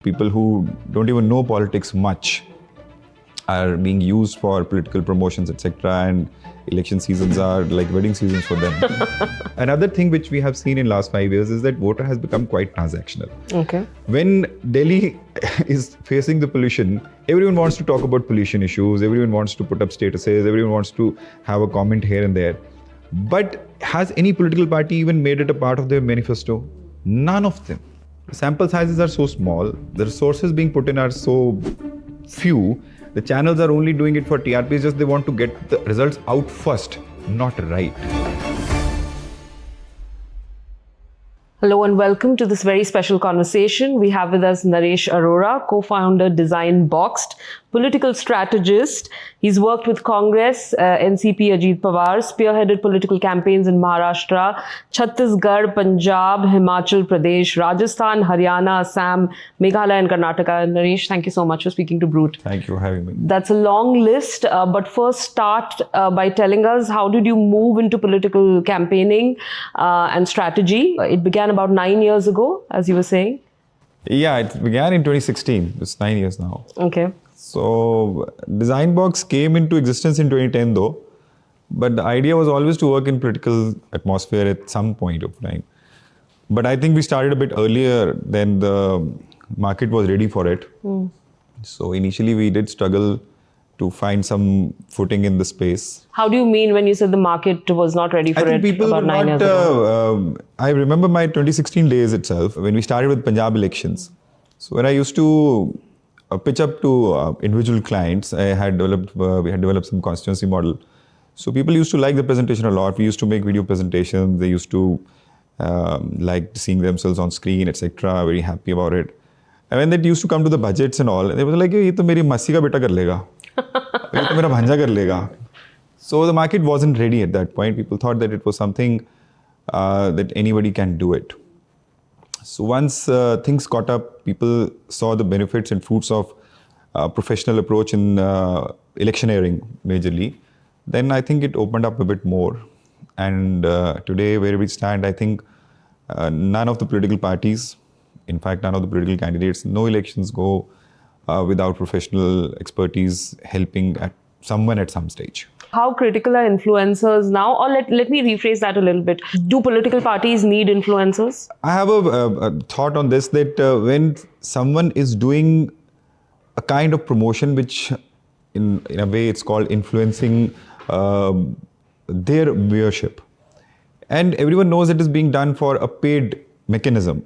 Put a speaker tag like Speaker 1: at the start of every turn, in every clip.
Speaker 1: People who don't even know politics much are being used for political promotions, etc. And election seasons are like wedding seasons for them. Another thing which we have seen in last 5 years is that voter has become quite transactional.
Speaker 2: Okay.
Speaker 1: When Delhi is facing the pollution, everyone wants to talk about pollution issues, everyone wants to put up statuses, everyone wants to have a comment here and there. But has any political party even made it a part of their manifesto? None of them. Sample sizes are so small, the resources being put in are so few, the channels are only doing it for TRPs, just they want to get the results out first, not right.
Speaker 2: Hello and welcome to this very special conversation. We have with us Naresh Arora, co-founder Design Boxed, political strategist. He's worked with Congress, NCP Ajit Pawar, spearheaded political campaigns in Maharashtra, Chhattisgarh, Punjab, Himachal Pradesh, Rajasthan, Haryana, Assam, Meghalaya and Karnataka. Naresh, thank you so much for speaking to Brut.
Speaker 1: Thank you for having me.
Speaker 2: That's a long list, but first start by telling us, how did you move into political campaigning and strategy? It began about 9 years ago, as you were saying.
Speaker 1: Yeah, it began in 2016. It's 9 years now.
Speaker 2: Okay.
Speaker 1: So Design Box came into existence in 2010 though, but the idea was always to work in political atmosphere at some point of time. But I think we started a bit earlier than the market was ready for it. So initially we did struggle to find some footing in the space.
Speaker 2: How do you mean when you said the market was not ready for
Speaker 1: I think
Speaker 2: it
Speaker 1: people
Speaker 2: about
Speaker 1: were
Speaker 2: 9 years ago?
Speaker 1: I remember my 2016 days itself when we started with Punjab elections. So when I used to pitch up to individual clients, we had developed some constituency model. So people used to like the presentation a lot. We used to make video presentations. They used to like seeing themselves on screen, etc. Very happy about it. And when they used to come to the budgets and all, they were like, "Ye to meri massi ka beta kar lega. Ye to mera bhanja kar lega." So the market wasn't ready at that point. People thought that it was something that anybody can do it. So once things caught up, people saw the benefits and fruits of professional approach in electioneering majorly. Then I think it opened up a bit more. And today where we stand, I think none of the political parties, in fact, none of the political candidates, no elections go without professional expertise helping at someone at some stage.
Speaker 2: How critical are influencers now? Or let me rephrase that a little bit. Do political parties need influencers?
Speaker 1: I have a thought on this that when someone is doing a kind of promotion which in a way it's called influencing their viewership, and everyone knows it is being done for a paid mechanism.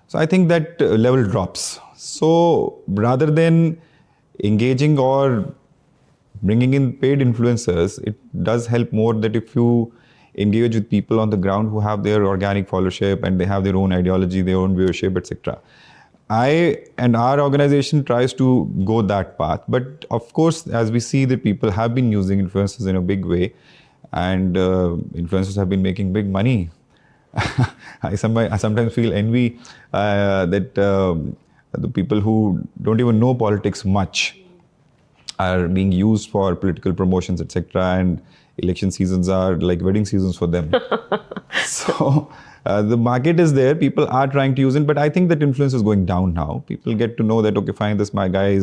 Speaker 1: So I think that level drops. So rather than engaging or bringing in paid influencers, it does help more that if you engage with people on the ground who have their organic followership and they have their own ideology, their own viewership, etc. I and our organization tries to go that path. But of course, as we see that people have been using influencers in a big way, and influencers have been making big money. I sometimes feel envy that the people who don't even know politics much are being used for political promotions, etc. And election seasons are like wedding seasons for them. So the market is there. People are trying to use it, but I think that influence is going down now. People get to know that, okay, fine, this my guy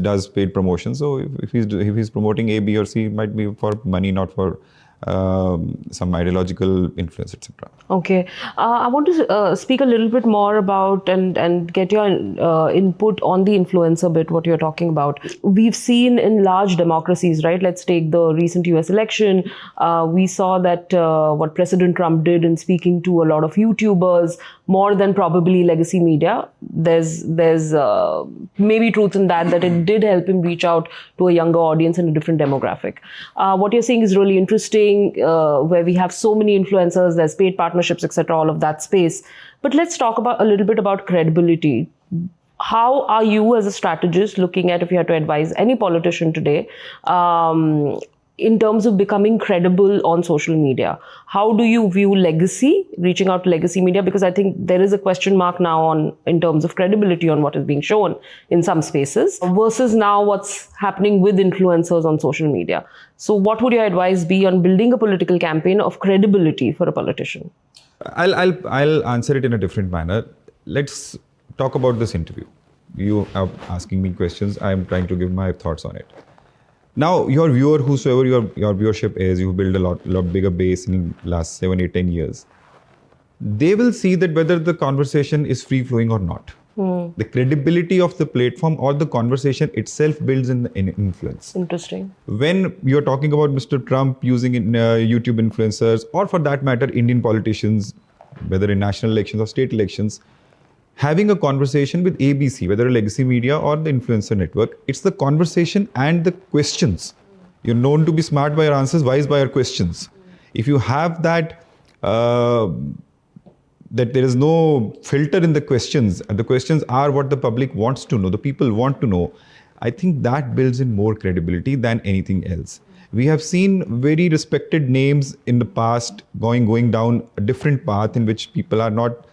Speaker 1: does paid promotion. So if he's promoting A, B, or C, it might be for money, not for some ideological influence, etc.
Speaker 2: Okay. I want to speak a little bit more about and get your input on the influencer bit, what you're talking about. We've seen in large democracies, right? Let's take the recent US election. We saw that what President Trump did in speaking to a lot of YouTubers, more than probably legacy media. There's maybe truth in that it did help him reach out to a younger audience and a different demographic. What you're saying is really interesting, where we have so many influencers, there's paid partnerships, etc., all of that space. But let's talk about a little bit about credibility. How are you as a strategist looking at, if you had to advise any politician today, in terms of becoming credible on social media? How do you view legacy, reaching out to legacy media? Because I think there is a question mark now in terms of credibility on what is being shown in some spaces versus now what's happening with influencers on social media. So what would your advice be on building a political campaign of credibility for a politician?
Speaker 1: I'll answer it in a different manner. Let's talk about this interview. You are asking me questions. I am trying to give my thoughts on it. Now, your viewer, whosoever your viewership is, you build a lot bigger base in last 7, 8, 10 years. They will see that whether the conversation is free flowing or not. The credibility of the platform or the conversation itself builds in influence.
Speaker 2: Interesting.
Speaker 1: When you're talking about Mr. Trump using YouTube influencers, or for that matter, Indian politicians, whether in national elections or state elections, having a conversation with ABC, whether a legacy media or the influencer network, it's the conversation and the questions. You're known to be smart by your answers, wise by your questions. If you have that, that there is no filter in the questions, and the questions are what the public wants to know, the people want to know, I think that builds in more credibility than anything else. We have seen very respected names in the past going down a different path in which people are not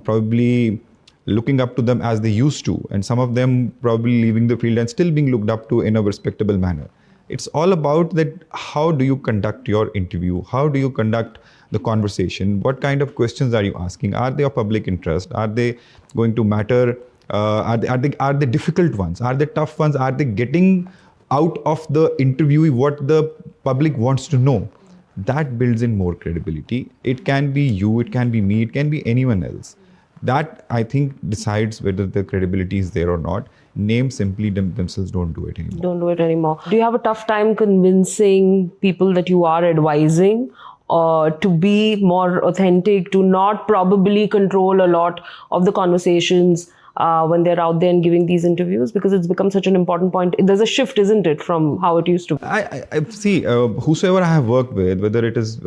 Speaker 1: probably looking up to them as they used to, and some of them probably leaving the field and still being looked up to in a respectable manner. It's all about that, how do you conduct your interview? How do you conduct the conversation? What kind of questions are you asking? Are they of public interest? Are they going to matter? Are they difficult ones? Are they tough ones? Are they getting out of the interviewee what the public wants to know? That builds in more credibility. It can be you, it can be me, it can be anyone else. That, I think, decides whether the credibility is there or not. Names simply themselves don't do it anymore.
Speaker 2: Don't do it anymore. Do you have a tough time convincing people that you are advising to be more authentic, to not probably control a lot of the conversations when they're out there and giving these interviews? Because it's become such an important point. There's a shift, isn't it, from how it used to be?
Speaker 1: I see, whosoever I have worked with, whether it is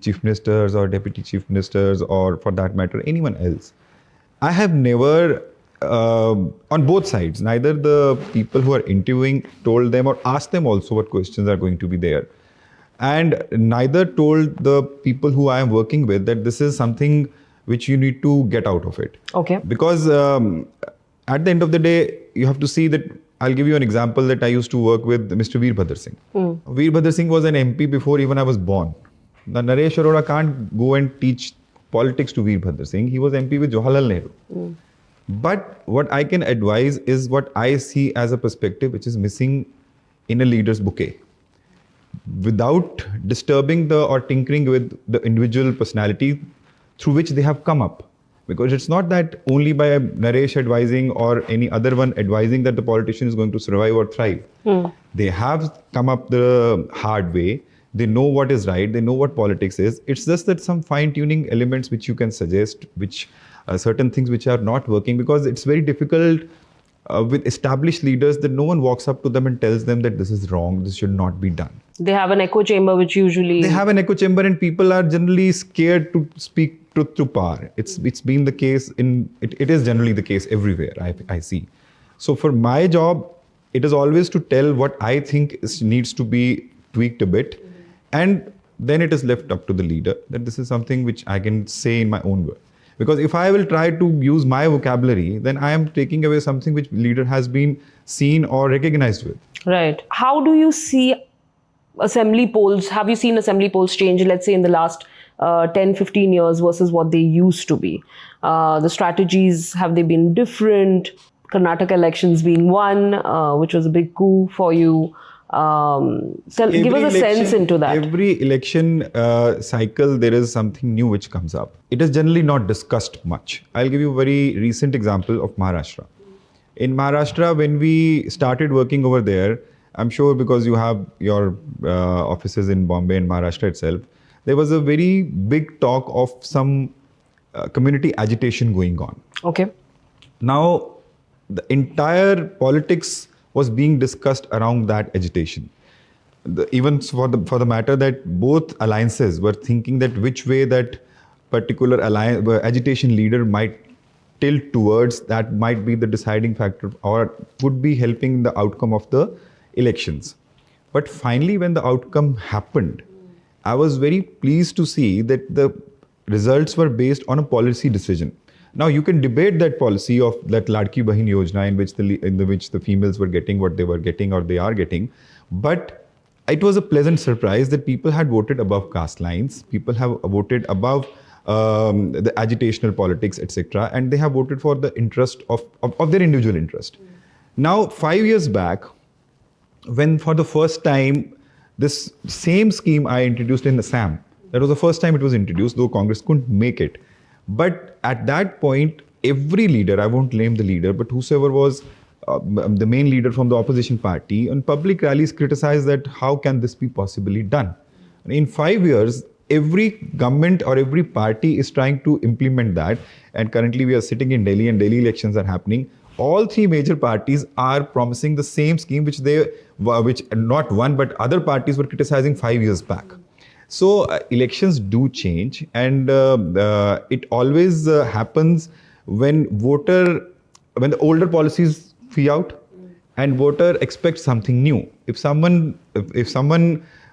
Speaker 1: chief ministers or deputy chief ministers, or for that matter, anyone else, I have never, on both sides, neither the people who are interviewing told them or asked them also what questions are going to be there, and neither told the people who I am working with that this is something which you need to get out of it.
Speaker 2: Okay.
Speaker 1: Because at the end of the day, you have to see that. I'll give you an example that I used to work with Mr. Veerbhadra Singh. Veerbhadra Singh was an MP before even I was born. Now, Naresh Arora can't go and teach politics to Veerbhadra Singh. He was MP with Jawaharlal Nehru. But what I can advise is what I see as a perspective which is missing in a leader's bouquet, without disturbing or tinkering with the individual personality through which they have come up. Because it's not that only by Naresh advising or any other one advising that the politician is going to survive or thrive. They have come up the hard way. They know what is right. They know what politics is. It's just that some fine-tuning elements which you can suggest, which certain things which are not working, because it's very difficult with established leaders that no one walks up to them and tells them that this is wrong, this should not be done.
Speaker 2: They have an echo chamber which usually...
Speaker 1: They have an echo chamber, and people are generally scared to speak truth to power. It's been the case it is generally the case everywhere, I see. So for my job, it is always to tell what I think needs to be tweaked a bit, and then it is left up to the leader that this is something which I can say in my own word. Because if I will try to use my vocabulary, then I am taking away something which leader has been seen or recognized with.
Speaker 2: Right. How do you see assembly polls? Have you seen assembly polls change, let's say, in the last 10, 15 years versus what they used to be? The strategies, have they been different? Karnataka elections being one, which was a big coup for you. Give us a sense into that.
Speaker 1: Every election cycle, there is something new which comes up. It is generally not discussed much. I'll give you a very recent example of Maharashtra. In Maharashtra, when we started working over there, I'm sure because you have your offices in Bombay and Maharashtra itself, there was a very big talk of some community agitation going on.
Speaker 2: Okay.
Speaker 1: Now, the entire politics was being discussed around that agitation. Even for the matter that both alliances were thinking that which way that particular agitation leader might tilt towards, that might be the deciding factor or would be helping the outcome of the elections. But finally, when the outcome happened, I was very pleased to see that the results were based on a policy decision. Now, you can debate that policy of that Ladki Bahin Yojana in which the females were getting what they were getting or they are getting. But it was a pleasant surprise that people had voted above caste lines. People have voted above the agitational politics, etc. And they have voted for the interest of their individual interest. Now, 5 years back, when for the first time this same scheme I introduced in Assam, that was the first time it was introduced, though Congress couldn't make it. But at that point, every leader, I won't name the leader, but whosoever was the main leader from the opposition party, on public rallies criticized that how can this be possibly done? And in 5 years, every government or every party is trying to implement that. And currently we are sitting in Delhi and Delhi elections are happening. All three major parties are promising the same scheme which not one but other parties were criticizing 5 years back. So elections do change, and it always happens when the older policies fee out and voter expects something new. If someone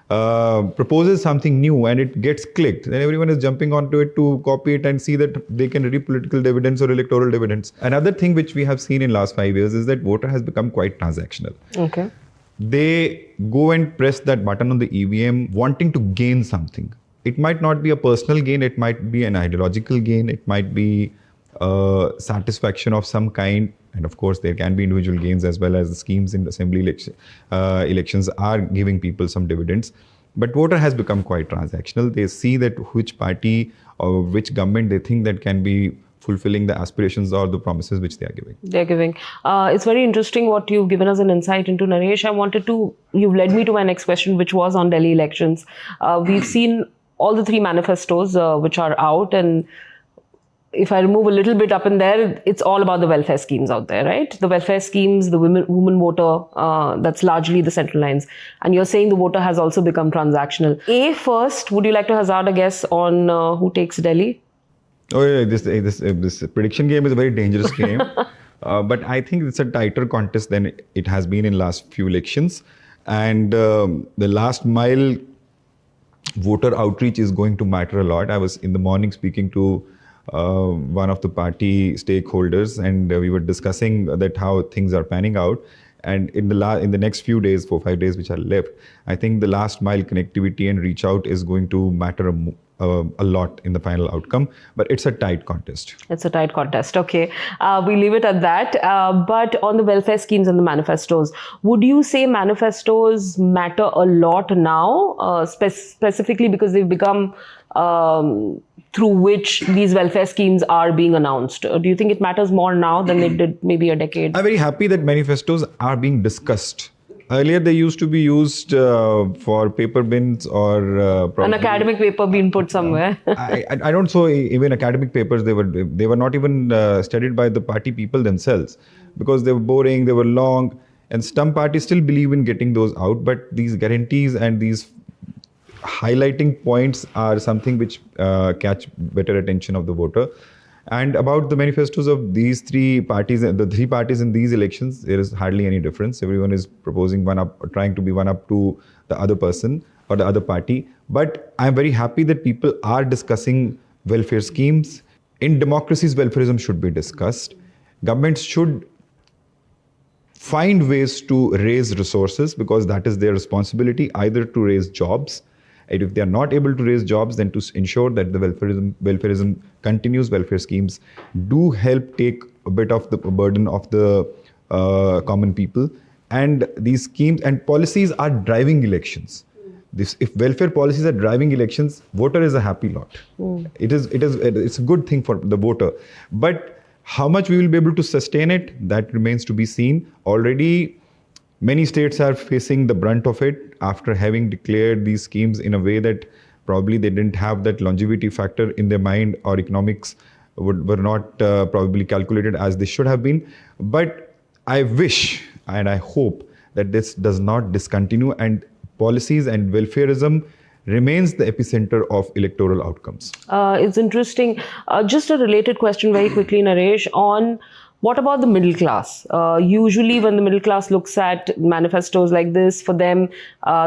Speaker 1: proposes something new and it gets clicked, then everyone is jumping onto it to copy it and see that they can reap political dividends or electoral dividends. Another thing which we have seen in last 5 years is that voter has become quite transactional.
Speaker 2: Okay.
Speaker 1: They go and press that button on the EVM wanting to gain something. It might not be a personal gain, it might be an ideological gain, it might be satisfaction of some kind. And of course, there can be individual gains as well, as the schemes in the assembly elections are giving people some dividends. But voter has become quite transactional. They see that which party or which government they think that can be fulfilling the aspirations or the promises which they are giving.
Speaker 2: They're giving. It's very interesting what you've given us an insight into, Naresh. You've led me to my next question, which was on Delhi elections. We've seen all the three manifestos which are out, and if I remove a little bit up in there, it's all about the welfare schemes out there, right? The welfare schemes, the women voter, that's largely the central lines. And you're saying the voter has also become transactional. First, would you like to hazard a guess on who takes Delhi?
Speaker 1: Oh yeah, this prediction game is a very dangerous game. But I think it's a tighter contest than it has been in last few elections. And the last mile voter outreach is going to matter a lot. I was in the morning speaking to one of the party stakeholders, and we were discussing that how things are panning out. And in the next few days, 4-5 days which are left, I think the last mile connectivity and reach out is going to matter a lot in the final outcome. But it's a tight contest. It's
Speaker 2: a tight contest. Okay, we leave it at that. But on the welfare schemes and the manifestos, would you say manifestos matter a lot now, specifically because they've become through which these welfare schemes are being announced? Do you think it matters more now than it did maybe a decade?
Speaker 1: I'm very happy that manifestos are being discussed. Earlier, they used to be used for paper bins or
Speaker 2: an academic paper being put somewhere.
Speaker 1: I don't so even academic papers. They were not even studied by the party people themselves, because they were boring, they were long, and some parties still believe in getting those out. But these guarantees and these highlighting points are something which catch better attention of the voter. And about the manifestos of these three parties, the three parties in these elections, there is hardly any difference. Everyone is proposing one up, or trying to be one up to the other person or the other party. But I'm very happy that people are discussing welfare schemes. In democracies, welfareism should be discussed. Governments should find ways to raise resources, because that is their responsibility, either to raise jobs. And if they are not able to raise jobs, then to ensure that the welfareism continues, welfare schemes do help take a bit of the burden of the common people. And these schemes and policies are driving elections. If welfare policies are driving elections, voter is a happy lot. It's a good thing for the voter. But how much we will be able to sustain it, that remains to be seen. Already, many states are facing the brunt of it after having declared these schemes in a way that probably they didn't have that longevity factor in their mind, or economics were not probably calculated as they should have been. But I wish and I hope that this does not discontinue, and policies and welfareism remains the epicenter of electoral outcomes.
Speaker 2: It's interesting. Just a related question very quickly, Naresh, on What about the middle class? Usually, when the middle class looks at manifestos like this, for them,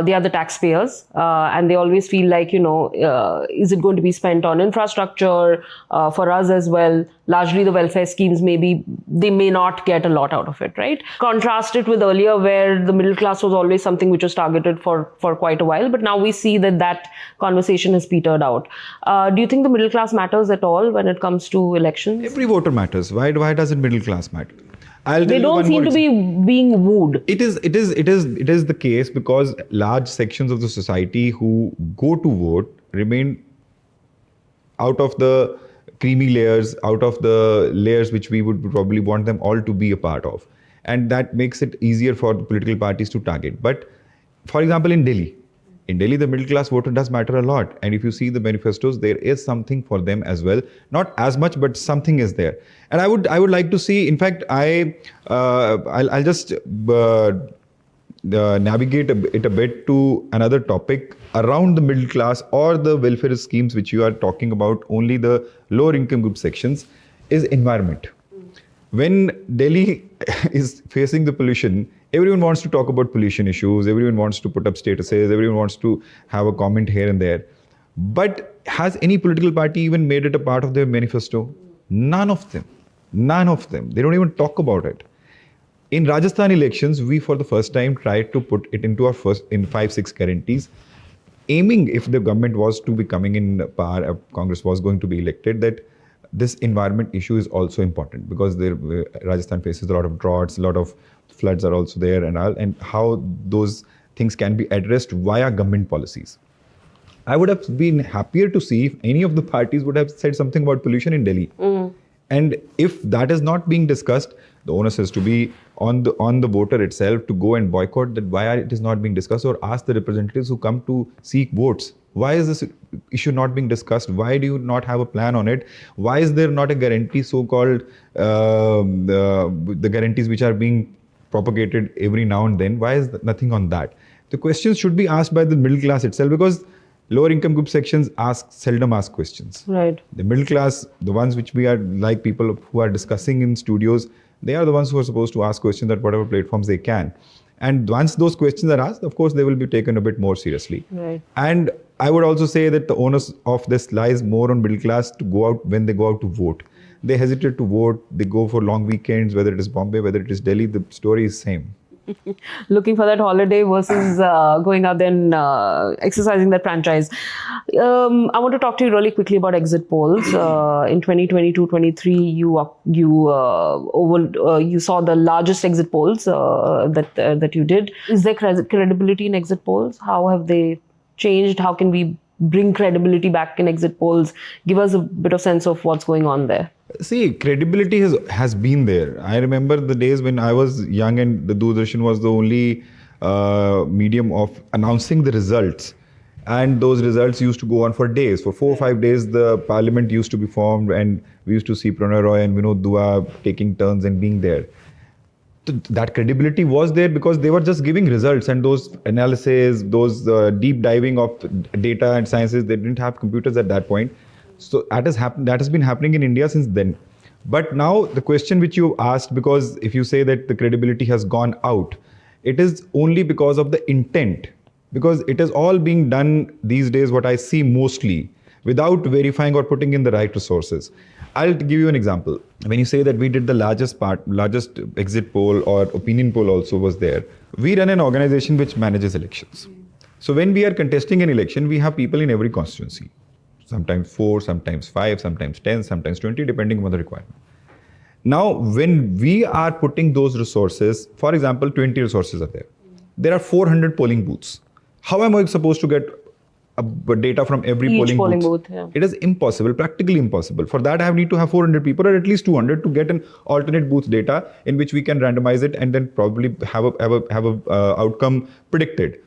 Speaker 2: they are the taxpayers, and they always feel like, is it going to be spent on infrastructure for us as well? Largely, the welfare schemes, maybe they may not get a lot out of it, right? Contrast it with earlier, where the middle class was always something which was targeted for quite a while, but now we see that conversation has petered out. Do you think the middle class matters at all when it comes to elections?
Speaker 1: Every voter matters. Why doesn't middle class matter? I'll tell
Speaker 2: They
Speaker 1: you
Speaker 2: don't
Speaker 1: one
Speaker 2: seem
Speaker 1: more
Speaker 2: to be being wooed.
Speaker 1: It is the case because large sections of the society who go to vote remain out of the creamy layers, out of the layers which we would probably want them all to be a part of. And that makes it easier for the political parties to target. But for example, in Delhi, the middle class voter does matter a lot. And if you see the manifestos, there is something for them as well. Not as much, but something is there. And I would like to see, in fact, I'll just navigate it a bit to another topic around the middle class or the welfare schemes which you are talking about, only the lower income group sections, is environment. When Delhi is facing the pollution, everyone wants to talk about pollution issues, everyone wants to put up statuses, everyone wants to have a comment here and there. But has any political party even made it a part of their manifesto? None of them. None of them. They don't even talk about it. In Rajasthan elections, we for the first time tried to put it into our first in 5-6 guarantees, aiming, if the government was to be coming in power, Congress was going to be elected, that this environment issue is also important because Rajasthan faces a lot of droughts, a lot of floods are also there, and how those things can be addressed via government policies. I would have been happier to see if any of the parties would have said something about pollution in Delhi. And if that is not being discussed, the onus has to be on the voter itself to go and boycott that, why it is not being discussed, or ask the representatives who come to seek votes, why is this issue not being discussed? Why do you not have a plan on it? Why is there not a guarantee, so-called the guarantees which are being propagated every now and then? Why is nothing on that? The questions should be asked by the middle class itself, because lower income group sections seldom ask questions.
Speaker 2: Right.
Speaker 1: The middle class, the ones which we are like people who are discussing in studios, they are the ones who are supposed to ask questions at whatever platforms they can. And once those questions are asked, of course, they will be taken a bit more seriously.
Speaker 2: Right.
Speaker 1: And I would also say that the onus of this lies more on middle class to go out when they go out to vote. They hesitate to vote. They go for long weekends, whether it is Bombay, whether it is Delhi, the story is same.
Speaker 2: Looking for that holiday versus going out there and exercising that franchise. I want to talk to you really quickly about exit polls. In 2022-23, you saw the largest exit polls that you did. Is there credibility in exit polls? How have they changed? How can we bring credibility back in exit polls? Give us a bit of sense of what's going on there.
Speaker 1: See, credibility has been there. I remember the days when I was young and the Doordarshan was the only medium of announcing the results. And those results used to go on for days. For 4 or 5 days, the parliament used to be formed, and we used to see Pranay Roy and Vinod Dua taking turns and being there. That credibility was there because they were just giving results, and those analyses, those deep diving of data and sciences, they didn't have computers at that point. So that has been happening in India since then. But now the question which you asked, because if you say that the credibility has gone out, it is only because of the intent. Because it is all being done these days, what I see mostly, without verifying or putting in the right resources. I'll give you an example. When you say that we did the largest exit poll or opinion poll also was there. We run an organization which manages elections. So when we are contesting an election, we have people in every constituency. Sometimes 4, sometimes 5, sometimes 10, sometimes 20, depending on the requirement. Now, when we are putting those resources, for example, 20 resources are there. There are 400 polling booths. How am I supposed to get data from every polling booth?
Speaker 2: Yeah.
Speaker 1: It is impossible, practically impossible. For that, I need to have 400 people or at least 200 to get an alternate booth data in which we can randomize it and then probably have a outcome predicted.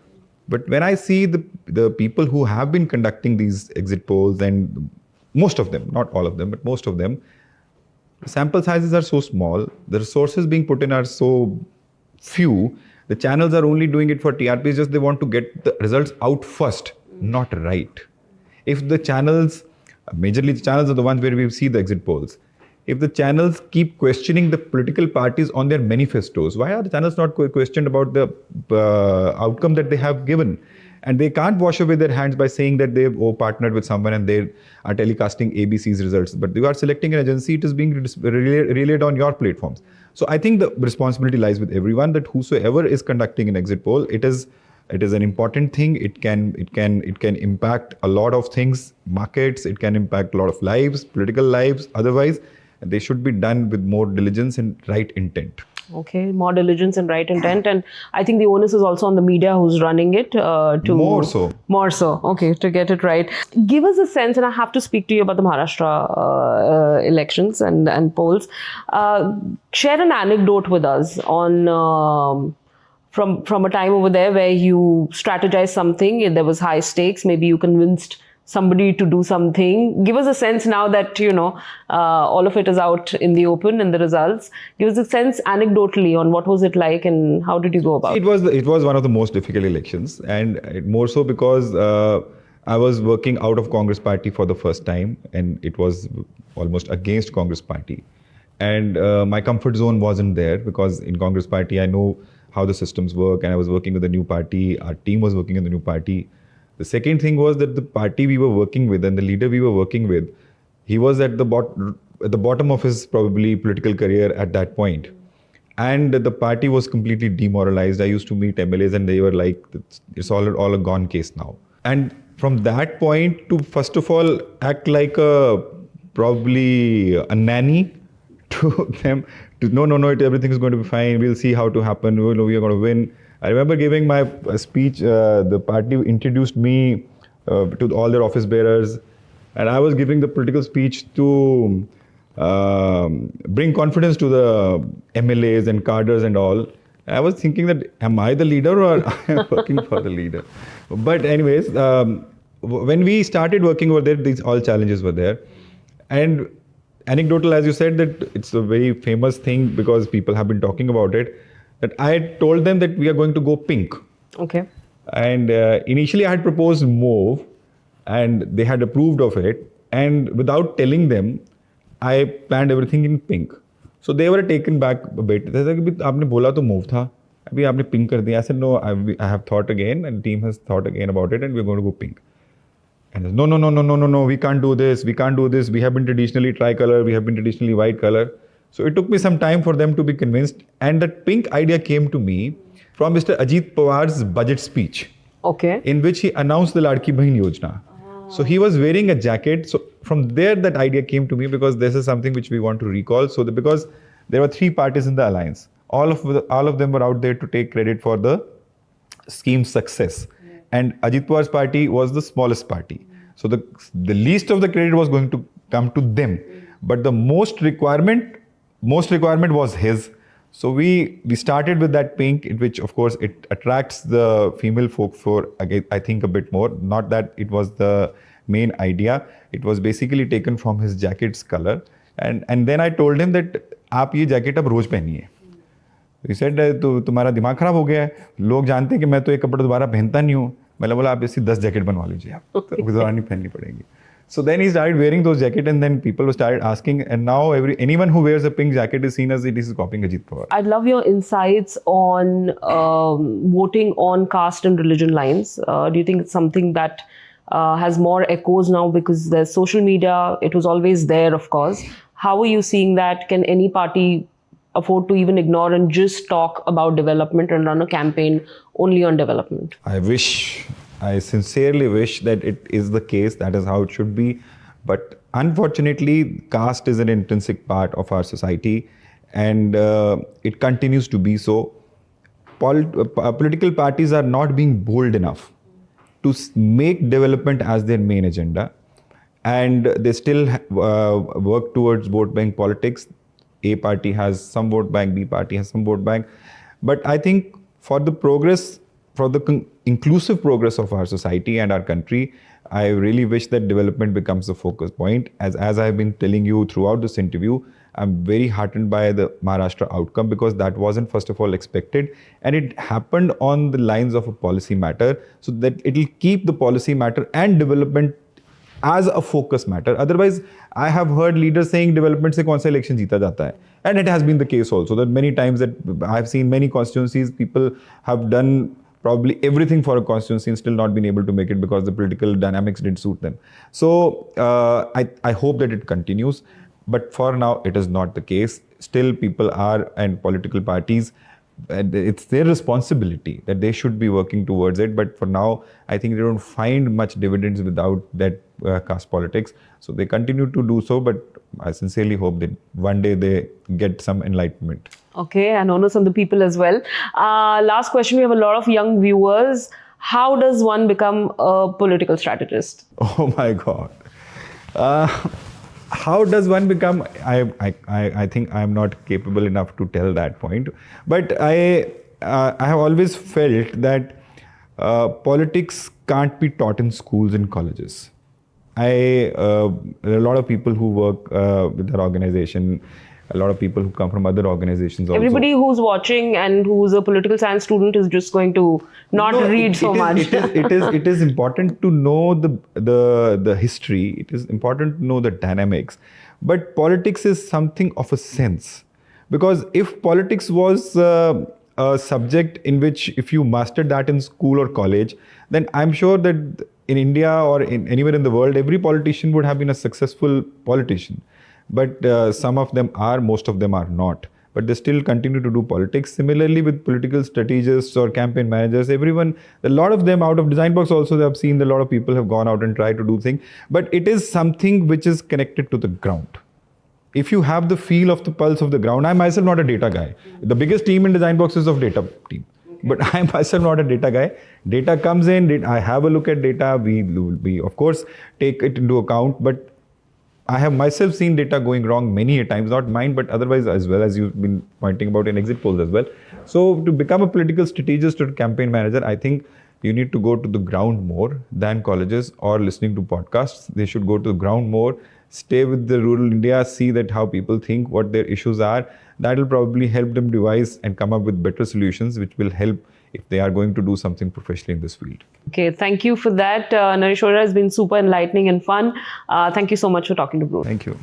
Speaker 1: But when I see the people who have been conducting these exit polls, and most of them, not all of them, but most of them, the sample sizes are so small, the resources being put in are so few, the channels are only doing it for TRPs, just they want to get the results out first, not right. If the channels, majorly the channels are the ones where we see the exit polls. if the channels keep questioning the political parties on their manifestos, why are the channels not questioned about the outcome that they have given? And they can't wash away their hands by saying that they've partnered with someone and they are telecasting ABC's results. But you are selecting an agency, it is being relayed on your platforms. So I think the responsibility lies with everyone, that whosoever is conducting an exit poll, it is an important thing. It can impact a lot of things, markets, it can impact a lot of lives, political lives, otherwise. They should be done with more diligence and right intent.
Speaker 2: Okay, more diligence and right intent. And I think the onus is also on the media who's running it to...
Speaker 1: More so.
Speaker 2: More so, okay, to get it right. Give us a sense, and I have to speak to you about the Maharashtra elections and polls. Share an anecdote with us on... From a time over there where you strategized something, there was high stakes, maybe you convinced somebody to do something. Give us a sense now that, all of it is out in the open and the results. Give us a sense anecdotally on what was it like and how did you go about it?
Speaker 1: It was one of the most difficult elections, and more so because I was working out of Congress party for the first time, and it was almost against Congress party. And my comfort zone wasn't there, because in Congress party, I know how the systems work, and I was working with a new party. Our team was working in the new party. The second thing was that the party we were working with and the leader we were working with, he was at the bottom of his probably political career at that point. And the party was completely demoralized. I used to meet MLAs and they were like, it's all a gone case now. And from that point to, first of all, act like probably a nanny to them, to no, everything is going to be fine. We'll see how to happen. We are going to win. I remember giving my speech. The party introduced me to all their office bearers, and I was giving the political speech to bring confidence to the MLAs and cadres and all. I was thinking that, am I the leader or I am working for the leader? But anyways, when we started working over there, these all challenges were there. And anecdotal, as you said, that it's a very famous thing because people have been talking about it, that I had told them that we are going to go pink.
Speaker 2: Okay.
Speaker 1: And initially I had proposed mauve, and they had approved of it. And without telling them, I planned everything in pink. So they were taken back a bit. They said, "Aapne bola to mauve tha, abhi aapne pink kar diya." I said, "No, I have thought again, and the team has thought again about it, and we're going to go pink." And said, no, we can't do this. We can't do this. We have been traditionally tricolor. We have been traditionally white color. So it took me some time for them to be convinced. And that pink idea came to me from Mr. Ajit Pawar's budget speech.
Speaker 2: Okay.
Speaker 1: In which he announced the Ladki Bahin Yojana. So he was wearing a jacket. So from there, that idea came to me, because this is something which we want to recall. So because there were three parties in the alliance, all of them were out there to take credit for the scheme's success. And Ajit Pawar's party was the smallest party. So the least of the credit was going to come to them. But the most requirement was his. So we started with that pink, which of course it attracts the female folk for, again, I think a bit more. Not that it was the main idea. It was basically taken from his jacket's color. And then I told him that आप ये jacket अब रोज पहनिए. He said, तो तुम्हारा दिमाग खराब हो गया है. लोग जानते हैं कि मैं तो एक कपड़ा दोबारा पहनता नहीं हूँ. मैंने बोला आप ऐसी 10 जैकेट बनवा लीजिए आप, तो दोबारा नहीं पहननी पड़ेगी. So then he started wearing those jackets, and then people started asking, and now anyone who wears a pink jacket is seen as it is copying Ajit Pawar.
Speaker 2: I'd love your insights on voting on caste and religion lines. Do you think it's something that has more echoes now because there's social media? It was always there, of course. How are you seeing that? Can any party afford to even ignore and just talk about development and run a campaign only on development?
Speaker 1: I sincerely wish that it is the case. That is how it should be. But unfortunately, caste is an intrinsic part of our society, and it continues to be so. Political parties are not being bold enough to make development as their main agenda, and they still work towards vote bank politics. A party has some vote bank, B party has some vote bank. But I think for the progress, for the inclusive progress of our society and our country, I really wish that development becomes the focus point. As I have been telling you throughout this interview, I'm very heartened by the Maharashtra outcome, because that wasn't, first of all, expected. And it happened on the lines of a policy matter, so that it will keep the policy matter and development as a focus matter. Otherwise, I have heard leaders saying development se kaun sa election jeeta jata hai. And it has been the case also, that many times that I've seen many constituencies, people have done probably everything for a constituency and still not been able to make it because the political dynamics didn't suit them. So I hope that it continues. But for now, it is not the case. Still, people are, and political parties, and it's their responsibility that they should be working towards it. But for now, I think they don't find much dividends without that caste politics. So they continue to do so. But I sincerely hope that one day they get some enlightenment.
Speaker 2: Okay, and onus on the people as well. Last question, we have a lot of young viewers. How does one become a political strategist?
Speaker 1: Oh my God. How does one become? I think I'm not capable enough to tell that point. But I have always felt that politics can't be taught in schools and colleges. There are a lot of people who work with our organization, a lot of people who come from other organizations also.
Speaker 2: Everybody who's watching and who's a political science student is just going to not read so much.
Speaker 1: It is important to know the history. It is important to know the dynamics. But politics is something of a sense. Because if politics was a subject in which if you mastered that in school or college, then I'm sure that in India or anywhere in the world, every politician would have been a successful politician. But some of them are, most of them are not. But they still continue to do politics. Similarly with political strategists or campaign managers, everyone, a lot of them out of Design Box also, they have seen that a lot of people have gone out and tried to do things. But it is something which is connected to the ground. If you have the feel of the pulse of the ground, I'm myself not a data guy. The biggest team in Design Box is of data team. But I'm myself not a data guy. Data comes in, I have a look at data, we of course take it into account, but I have myself seen data going wrong many a times, not mine, but otherwise as well, as you've been pointing about in exit polls as well. So to become a political strategist or campaign manager, I think you need to go to the ground more than colleges or listening to podcasts. They should go to the ground more, stay with the rural India, see that how people think, what their issues are. That will probably help them devise and come up with better solutions, which will help if they are going to do something professionally in this field.
Speaker 2: Okay, thank you for that. Naresh Arora has been super enlightening and fun. Thank you so much for talking to Brut.
Speaker 1: Thank you.